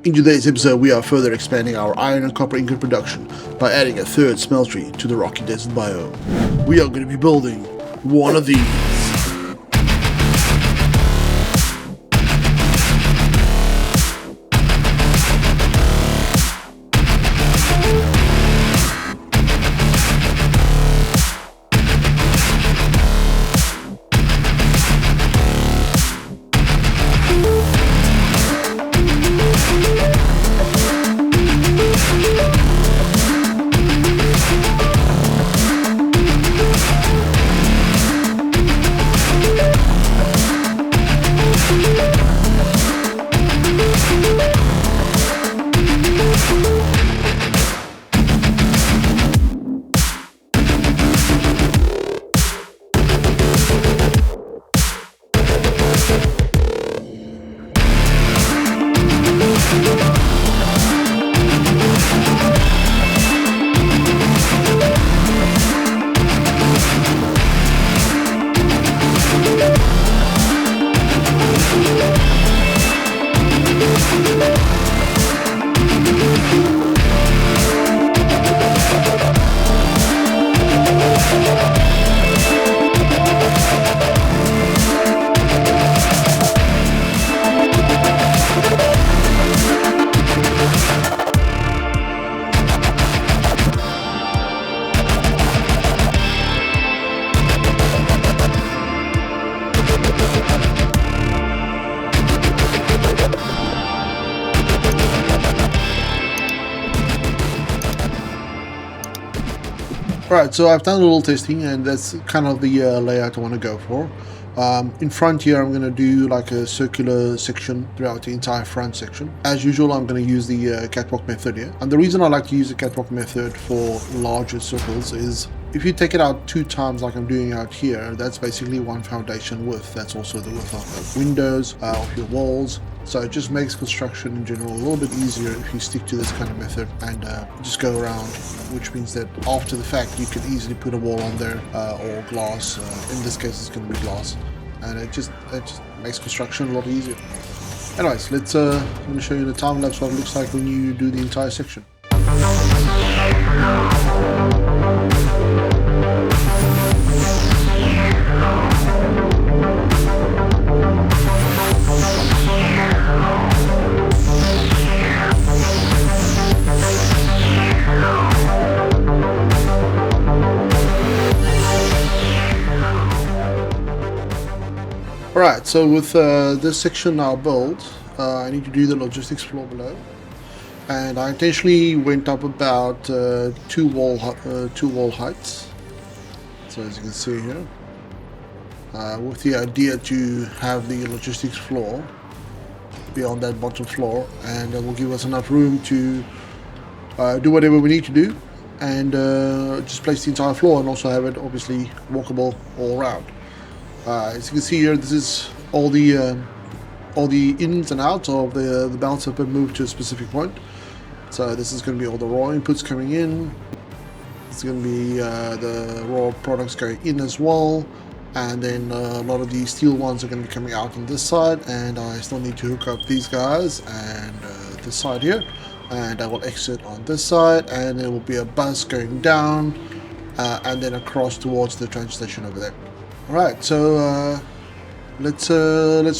In today's episode, we are further expanding our iron and copper ingot production by adding a third smeltery to the rocky desert biome. We are going to be building one of these. Alright, so I've done a little testing and that's kind of the layout I want to go for. In front here I'm going to do like a circular section throughout the entire front section. As usual, I'm going to use the catwalk method here. And the reason I like to use the catwalk method for larger circles is if you take it out 2 times like I'm doing out here, that's basically one foundation width. That's also the width of the windows, of your walls. So it just makes construction in general a little bit easier if you stick to this kind of method and just go around, which means that after the fact you can easily put a wall on there or glass. In this case it's going to be glass, and it just makes construction a lot easier. Anyways, let's I'm going to show you in the time lapse what it looks like when you do the entire section. Alright, so with this section now built, I need to do the logistics floor below, and I intentionally went up about 2 wall heights. So as you can see here, with the idea to have the logistics floor be on that bottom floor, and that will give us enough room to do whatever we need to do, and just place the entire floor and also have it obviously walkable all around. As you can see here, this is all the ins and outs of the belts have been moved to a specific point. So this is going to be all the raw inputs coming in. It's going to be the raw products going in as well, and then a lot of the steel ones are going to be coming out on this side, and I still need to hook up these guys and this side here, and I will exit on this side, and there will be a bus going down and then across towards the train station over there. Alright, so let's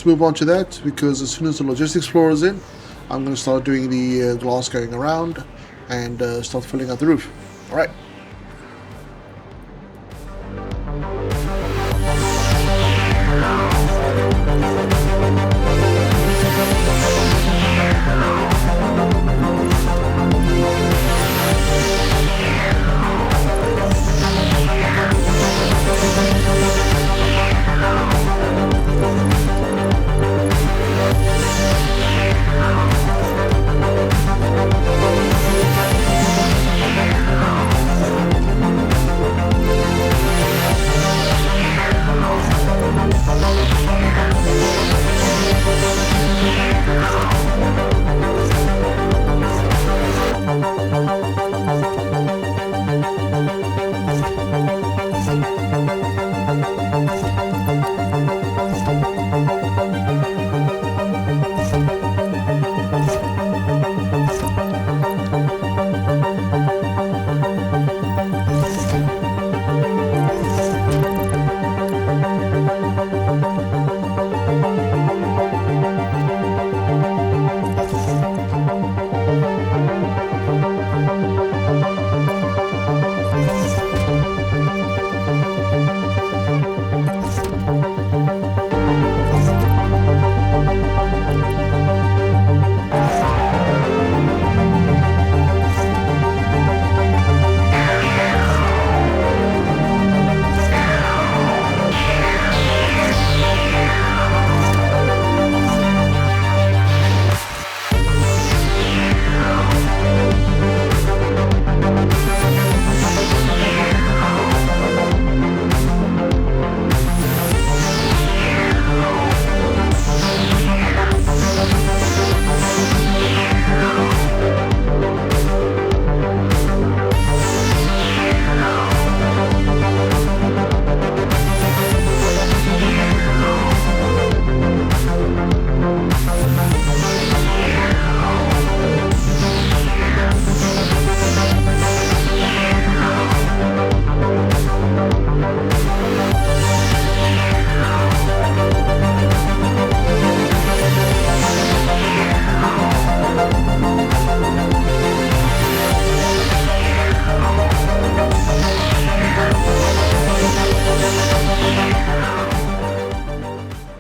move on to that, because as soon as the logistics floor is in, I'm going to start doing the glass going around and start filling out the roof. Alright.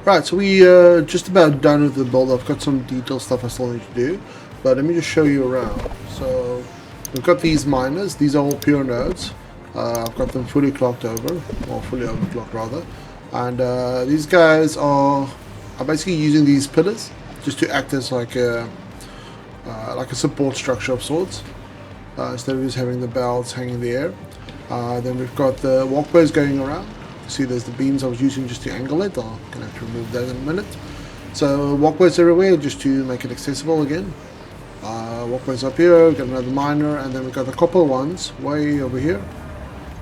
Right, so we just about done with the build. I've got some detailed stuff I still need to do, but let me just show you around. So we've got these miners. These are all pure nodes. I've got them fully clocked over, or fully overclocked rather. And these guys are basically using these pillars just to act as like a support structure of sorts, instead of just having the belts hanging in the air. Then we've got the walkways going around. See, there's the beams I was using just to angle it. I'm gonna have to remove that in a minute. So walkways everywhere just to make it accessible again. Walkways up here, got another miner, and then we've got the copper ones way over here.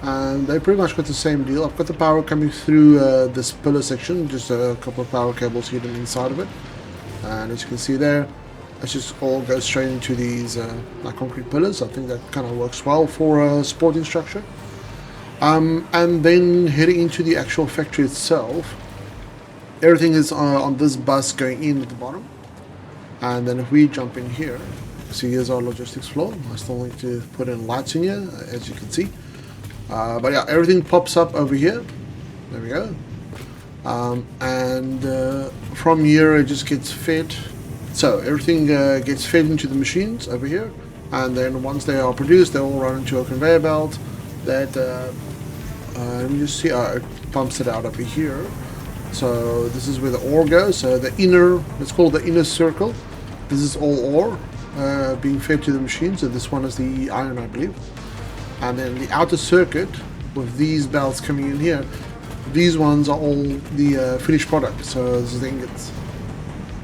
And they pretty much got the same deal. I've got the power coming through this pillar section, just a couple of power cables hidden inside of it. And as you can see there, it just all goes straight into these like concrete pillars. I think that kind of works well for a supporting structure. And then heading into the actual factory itself, everything is on this bus going in at the bottom. And then if we jump in here, see, here's our logistics floor. I still need to put in lights in here, as you can see. But yeah, everything pops up over here. There we go. And from here it just gets fed. So everything gets fed into the machines over here. And then once they are produced, they all run into a conveyor belt that let me just see, it pumps it out over here. So this is where the ore goes. So the inner, let's call it the inner circle. This is all ore being fed to the machine. So this one is the iron, I believe. And then the outer circuit with these belts coming in here, these ones are all the finished product. So this is the ingots.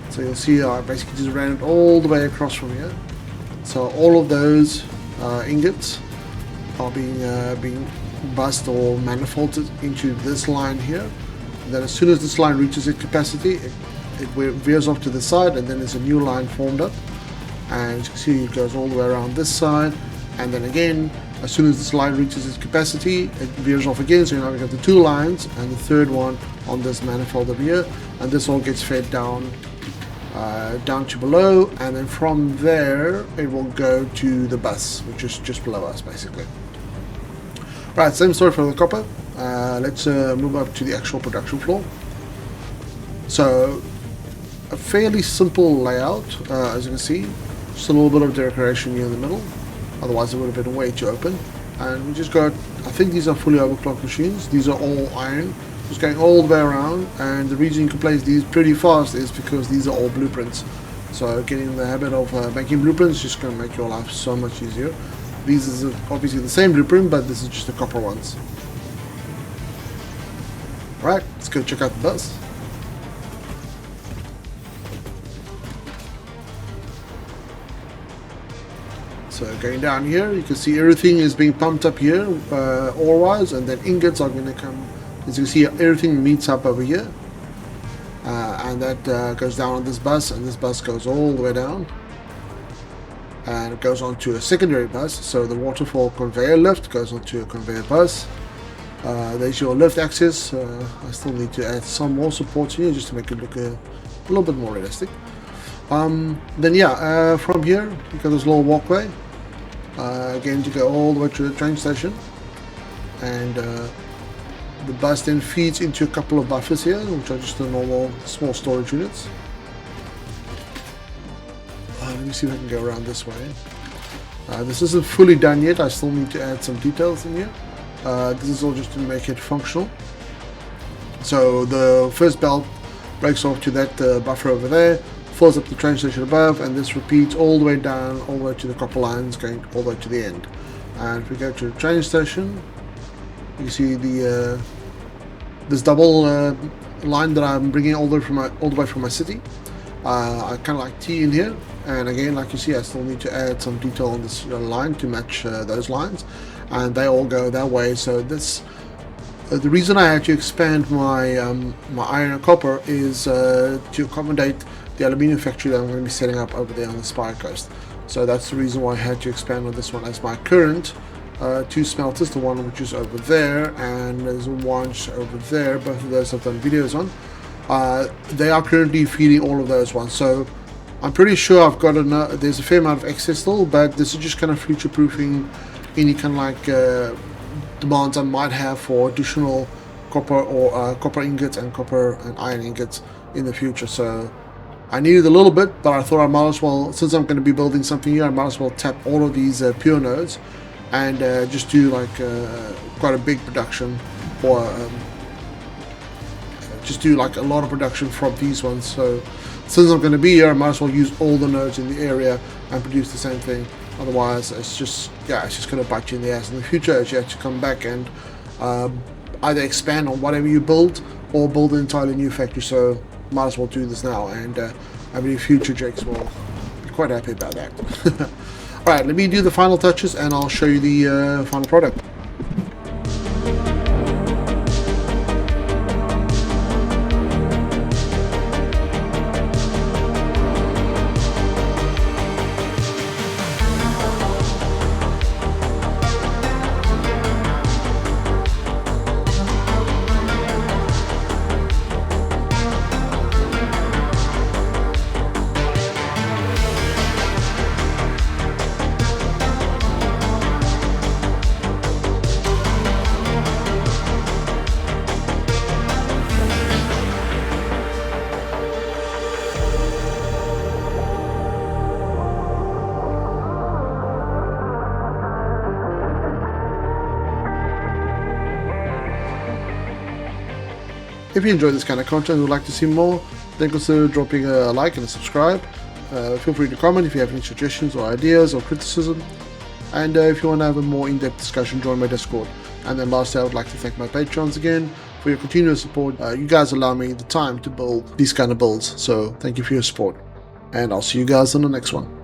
So you'll see I basically just ran it all the way across from here. So all of those ingots are being bussed or manifolded into this line here. And then as soon as this line reaches its capacity, it veers off to the side, and then there's a new line formed up. And as you can see, it goes all the way around this side, and then again, as soon as this line reaches its capacity, it veers off again. So now we've got the two lines and the third one on this manifold over here, and this all gets fed down to below, and then from there it will go to the bus, which is just below us basically. Right, same story for the copper. Let's move up to the actual production floor. So a fairly simple layout, as you can see, just a little bit of decoration here in the middle, otherwise it would have been way too open. And we just got, I think these are fully overclocked machines. These are all iron, just going all the way around, and the reason you can place these pretty fast is because these are all blueprints. So getting in the habit of making blueprints is just going to make your life so much easier. These is obviously the same blueprint, but this is just the copper ones. Right, let's go check out the bus. So going down here, you can see everything is being pumped up here, ore-wise, and then ingots are going to come. As you can see, everything meets up over here, and that goes down on this bus, and this bus goes all the way down, and it goes onto a secondary bus. So the waterfall conveyor lift goes onto a conveyor bus. There's your lift access. I still need to add some more supports here just to make it look a little bit more realistic. Then yeah, from here you got this little walkway. Again, to go all the way to the train station, and the bus then feeds into a couple of buffers here, which are just the normal small storage units. Let me see if I can go around this way. This isn't fully done yet. I still need to add some details in here. This is all just to make it functional. So the first belt breaks off to that buffer over there, fills up the train station above, and this repeats all the way down, all the way to the copper lines, going all the way to the end. And if we go to the train station, you see the this double line that I'm bringing all the way from my city. I kind of like T in here, and again, like you see, I still need to add some detail on this line to match those lines, and they all go that way. So this. The reason I had to expand my my iron and copper is to accommodate the aluminium factory that I'm going to be setting up over there on the Spire Coast. So that's the reason why I had to expand on this one. As my current two smelters, the one which is over there and there's one over there, both of those I've done videos on, they are currently feeding all of those ones. So I'm pretty sure I've got enough. There's a fair amount of excess still, but this is just kind of future proofing any kind of like demands I might have for additional copper ingots and copper and iron ingots in the future. So I needed a little bit, but I thought I might as well, since I'm going to be building something here, I might as well tap all of these pure nodes and just do like quite a big production, or just do like a lot of production from these ones. So since I'm going to be here, I might as well use all the nodes in the area and produce the same thing. Otherwise, it's just going to bite you in the ass in the future as you have to come back and either expand on whatever you build or build an entirely new factory. So might as well do this now, and I believe future Jakes will be quite happy about that. Alright, let me do the final touches and I'll show you the final product. If you enjoy this kind of content and would like to see more, then consider dropping a like and a subscribe. Feel free to comment if you have any suggestions or ideas or criticism. And if you want to have a more in-depth discussion, join my Discord. And then lastly, I would like to thank my patrons again for your continuous support. You guys allow me the time to build these kind of builds, so thank you for your support. And I'll see you guys on the next one.